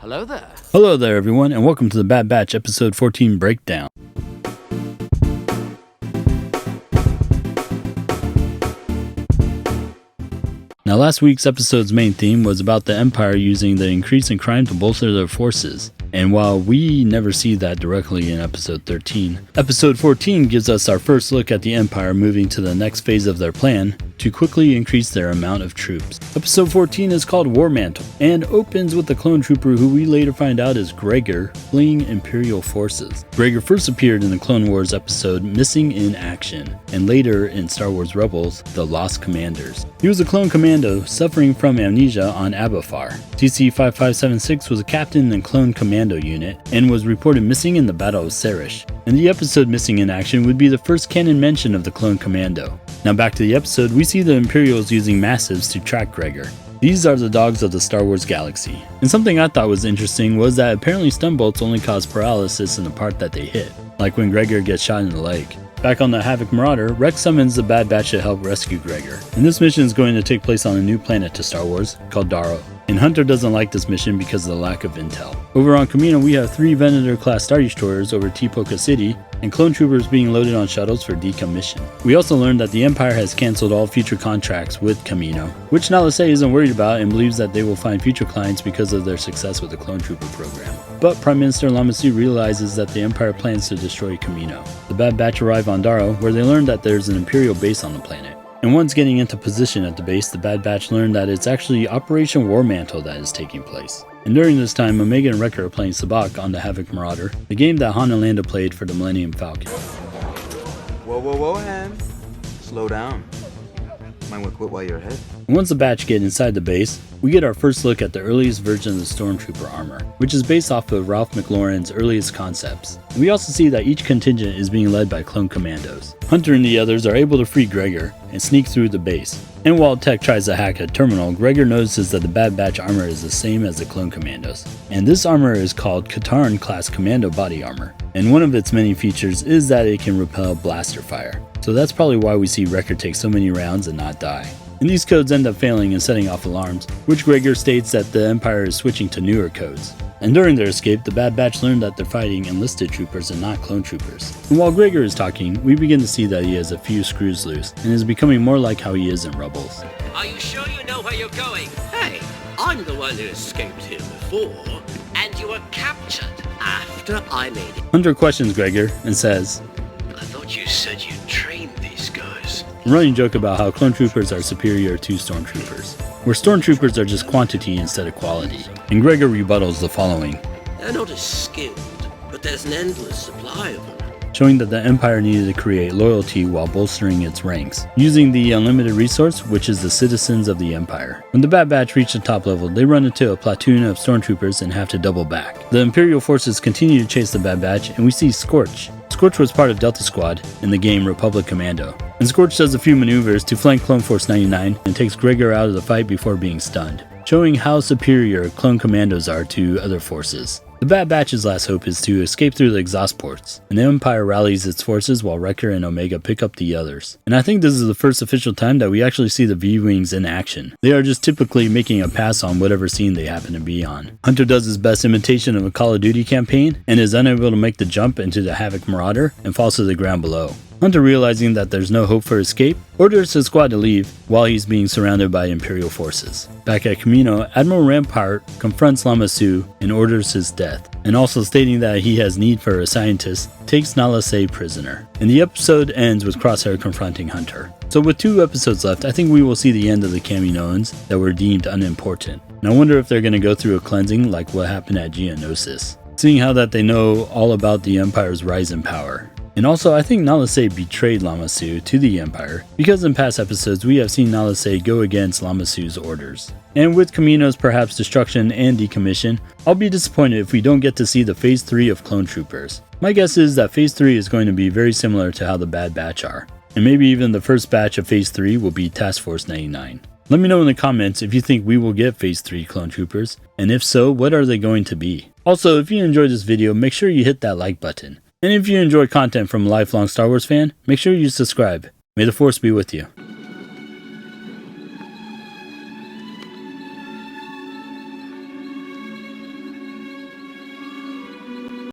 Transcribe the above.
Hello there. Hello there, everyone, and welcome to the Bad Batch Episode 14 Breakdown. Now, last week's episode's main theme was about the Empire using the increase in crime to bolster their forces. And while we never see that directly in Episode 13, Episode 14 gives us our first look at the Empire moving to the next phase of their plan to quickly increase their amount of troops. Episode 14 is called War-Mantle and opens with the clone trooper who we later find out is Gregor fleeing Imperial forces. Gregor first appeared in the Clone Wars episode Missing in Action, and later in Star Wars Rebels, The Lost Commanders. He was a clone commando suffering from amnesia on Abafar. TC-5576 was a captain in the clone commando unit and was reported missing in the Battle of Serish. And the episode Missing in Action would be the first canon mention of the clone commando. Now back to the episode, we see the Imperials using massives to track Gregor. These are the dogs of the Star Wars galaxy. And something I thought was interesting was that apparently stun bolts only cause paralysis in the part that they hit, like when Gregor gets shot in the leg. Back on the Havoc Marauder, Rex summons the Bad Batch to help rescue Gregor. And this mission is going to take place on a new planet to Star Wars called Darrow. And Hunter doesn't like this mission because of the lack of intel. Over on Kamino, we have 3 Venator-class Star Destroyers over Tipoca City, and clone troopers being loaded on shuttles for decommission. We also learned that the Empire has cancelled all future contracts with Kamino, which Nala Se isn't worried about and believes that they will find future clients because of their success with the clone trooper program. But Prime Minister Lama Su realizes that the Empire plans to destroy Kamino. The Bad Batch arrive on Darrow, where they learn that there's an Imperial base on the planet. And once getting into position at the base, the Bad Batch learn that it's actually Operation War-Mantle that is taking place. And during this time, Omega and Wrecker are playing Sabacc on the Havoc Marauder, the game that Han and Lando played for the Millennium Falcon. Whoa, Han. Slow down. Might want to quit while you're ahead. And once the batch get inside the base, we get our first look at the earliest version of the Stormtrooper armor, which is based off of Ralph McLaurin's earliest concepts. And we also see that each contingent is being led by clone commandos. Hunter and the others are able to free Gregor and sneak through the base. And while Tech tries to hack a terminal, Gregor notices that the Bad Batch armor is the same as the clone commandos. And this armor is called Katarn class commando body armor. And one of its many features is that it can repel blaster fire. So that's probably why we see Wrecker take so many rounds and not die. And these codes end up failing and setting off alarms, which Gregor states that the Empire is switching to newer codes. And during their escape, the Bad Batch learn that they're fighting enlisted troopers and not clone troopers. And while Gregor is talking, we begin to see that he has a few screws loose, and is becoming more like how he is in Rebels. Are you sure you know where you're going? Hey, I'm the one who escaped here before, and you were captured after I made it. Hunter questions Gregor and says, I thought you said you trained these guys. a running joke about how clone troopers are superior to stormtroopers, where stormtroopers are just quantity instead of quality. And Gregor rebuttals the following, They're not as skilled, but there's an endless supply of them. showing that the Empire needed to create loyalty while bolstering its ranks, using the unlimited resource, which is the citizens of the Empire. When the Bad Batch reach the top level, they run into a platoon of stormtroopers and have to double back. The Imperial forces continue to chase the Bad Batch, and we see Scorch. Scorch was part of Delta Squad in the game Republic Commando. And Scorch does a few maneuvers to flank Clone Force 99 and takes Gregor out of the fight before being stunned, showing how superior clone commandos are to other forces. The Bad Batch's last hope is to escape through the exhaust ports, and the Empire rallies its forces while Wrecker and Omega pick up the others. And I think this is the first official time that we actually see the V-Wings in action. They are just typically making a pass on whatever scene they happen to be on. Hunter does his best imitation of a Call of Duty campaign, and is unable to make the jump into the Havoc Marauder and falls to the ground below. Hunter, realizing that there's no hope for escape, orders his squad to leave while he's being surrounded by Imperial forces. Back at Kamino, Admiral Rampart confronts Lama Su and orders his death, and also stating that he has need for a scientist, takes Nala Se prisoner. And the episode ends with Crosshair confronting Hunter. So with 2 episodes left, I think we will see the end of the Kaminoans that were deemed unimportant. And I wonder if they're going to go through a cleansing like what happened at Geonosis, seeing how that they know all about the Empire's rise in power. And also, I think Nala Se betrayed Lama Su to the Empire, because in past episodes we have seen Nala Se go against Lama Su's orders. And with Kamino's perhaps destruction and decommission, I'll be disappointed if we don't get to see the Phase 3 of Clone Troopers. My guess is that Phase 3 is going to be very similar to how the Bad Batch are. And maybe even the first batch of Phase 3 will be Task Force 99. Let me know in the comments if you think we will get Phase 3 Clone Troopers, and if so, what are they going to be? Also, if you enjoyed this video, make sure you hit that like button. And if you enjoy content from a lifelong Star Wars fan, make sure you subscribe. May the Force be with you.